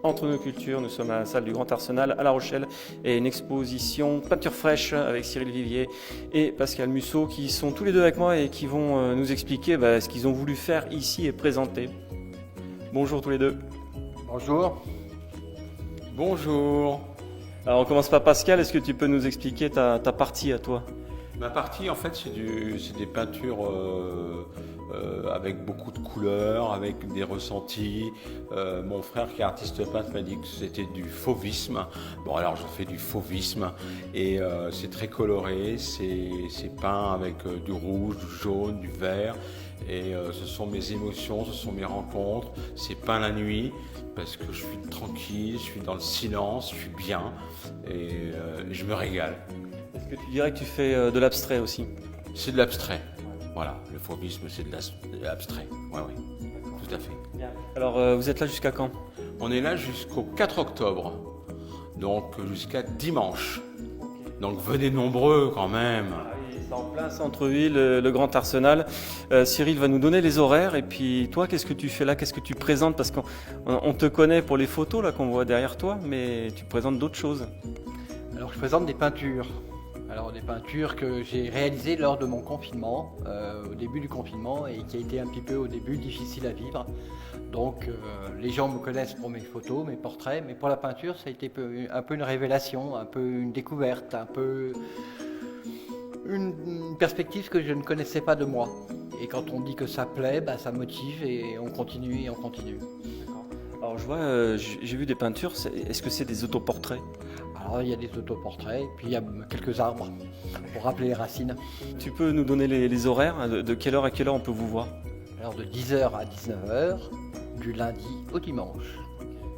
Entre nos cultures. Nous sommes à la salle du Grand Arsenal à La Rochelle et une exposition peinture fraîche avec Cyril Vivier et Pascal Musso qui sont tous les deux avec moi et qui vont nous expliquer ce qu'ils ont voulu faire ici et présenter. Bonjour tous les deux. Bonjour. Bonjour. Alors on commence par Pascal, est-ce que tu peux nous expliquer ta partie à toi? Ma partie, en fait, c'est des peintures avec beaucoup de couleurs, avec des ressentis. Mon frère, qui est artiste peintre, m'a dit que c'était du fauvisme. Bon, alors je fais du fauvisme et c'est très coloré. C'est peint avec du rouge, du jaune, du vert. Et ce sont mes émotions, ce sont mes rencontres. C'est peint la nuit parce que je suis tranquille, je suis dans le silence, je suis bien et je me régale. Est-ce que tu dirais que tu fais de l'abstrait aussi? C'est de l'abstrait. Voilà, le fauvisme, c'est de l'abstrait. Oui, oui, tout à fait. Bien. Alors, vous êtes là jusqu'à quand? On est là jusqu'au 4 octobre, donc jusqu'à dimanche. Donc venez nombreux quand même. C'est en plein centre-ville, le Grand Arsenal. Cyril va nous donner les horaires. Et puis toi, qu'est-ce que tu fais là? Qu'est-ce que tu présentes? Parce qu'on te connaît pour les photos là qu'on voit derrière toi, mais tu présentes d'autres choses. Alors je présente des peintures. Alors des peintures que j'ai réalisées lors de mon confinement, au début du confinement, et qui a été un petit peu au début difficile à vivre. Donc les gens me connaissent pour mes photos, mes portraits, mais pour la peinture, ça a été un peu une révélation, un peu une découverte, un peu une perspective que je ne connaissais pas de moi. Et quand on dit que ça plaît, ça motive et on continue et on continue. Alors je vois, j'ai vu des peintures. Est-ce que c'est des autoportraits? Alors il y a des autoportraits, puis il y a quelques arbres pour rappeler les racines. Tu peux nous donner les horaires? De quelle heure à quelle heure on peut vous voir? Alors de 10h à 19h, du lundi au dimanche.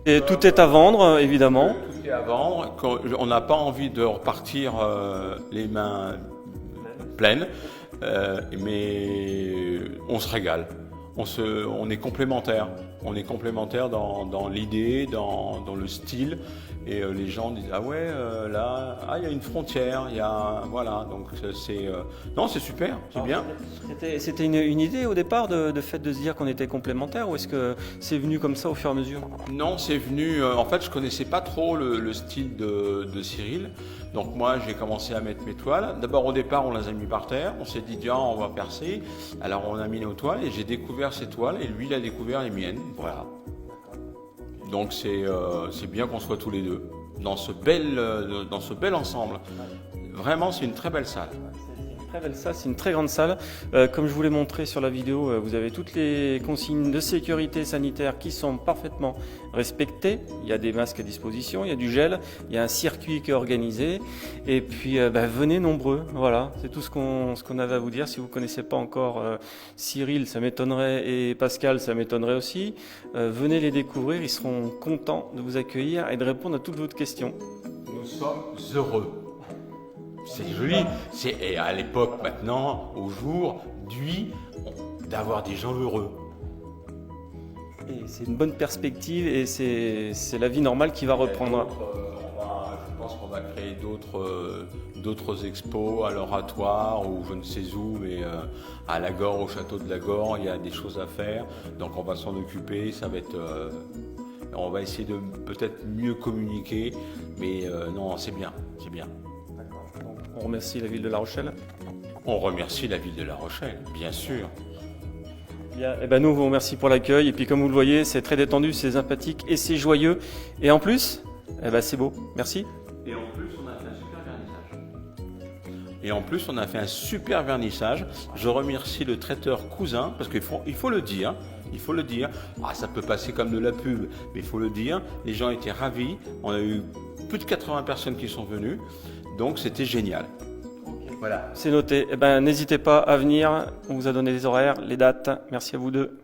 Et tout est à vendre, évidemment. Tout est à vendre. On n'a pas envie de repartir les mains pleines, mais on se régale. On est complémentaires. On est complémentaires dans l'idée, dans le style. Et les gens disent ah ouais là il y a une frontière, il y a voilà, donc c'est non, c'est super, c'est bien. C'était une idée au départ de fait de se dire qu'on était complémentaires, ou est-ce que c'est venu comme ça au fur et à mesure? Non, c'est venu en fait je connaissais pas trop le style de Cyril. Donc moi j'ai commencé à mettre mes toiles. D'abord au départ on les a mis par terre, on s'est dit tiens on va percer. Alors on a mis nos toiles et j'ai découvert ces toiles et lui il a découvert les miennes. Voilà. Donc c'est bien qu'on soit tous les deux dans ce bel ensemble. Vraiment, c'est une très belle salle. Très belle salle, c'est une très grande salle. Comme je vous l'ai montré sur la vidéo, vous avez toutes les consignes de sécurité sanitaire qui sont parfaitement respectées. Il y a des masques à disposition, il y a du gel, il y a un circuit qui est organisé. Et puis venez nombreux. Voilà, c'est tout ce qu'on avait à vous dire. Si vous ne connaissez pas encore Cyril, ça m'étonnerait, et Pascal, ça m'étonnerait aussi. Venez les découvrir, ils seront contents de vous accueillir et de répondre à toutes vos questions. Nous sommes heureux. C'est joli, et à l'époque maintenant, aujourd'hui, d'avoir des gens heureux. Et c'est une bonne perspective et c'est la vie normale qui va reprendre. Je pense qu'on va créer d'autres expos à l'Oratoire ou je ne sais où, mais à Lagore, au château de Lagore, il y a des choses à faire. Donc on va s'en occuper, ça va être... on va essayer de peut-être mieux communiquer, mais non, c'est bien, c'est bien. On remercie la ville de La Rochelle. On remercie la ville de La Rochelle, bien sûr. Bien, et nous vous remercions pour l'accueil. Et puis comme vous le voyez, c'est très détendu, c'est sympathique et c'est joyeux. Et en plus, c'est beau. Merci. Et en plus, on a fait un super vernissage. Je remercie le traiteur Cousin, parce qu'il faut le dire. Il faut le dire. Ah, ça peut passer comme de la pub, mais il faut le dire. Les gens étaient ravis. On a eu plus de 80 personnes qui sont venues. Donc c'était génial. Voilà. C'est noté. N'hésitez pas à venir. On vous a donné les horaires, les dates. Merci à vous deux.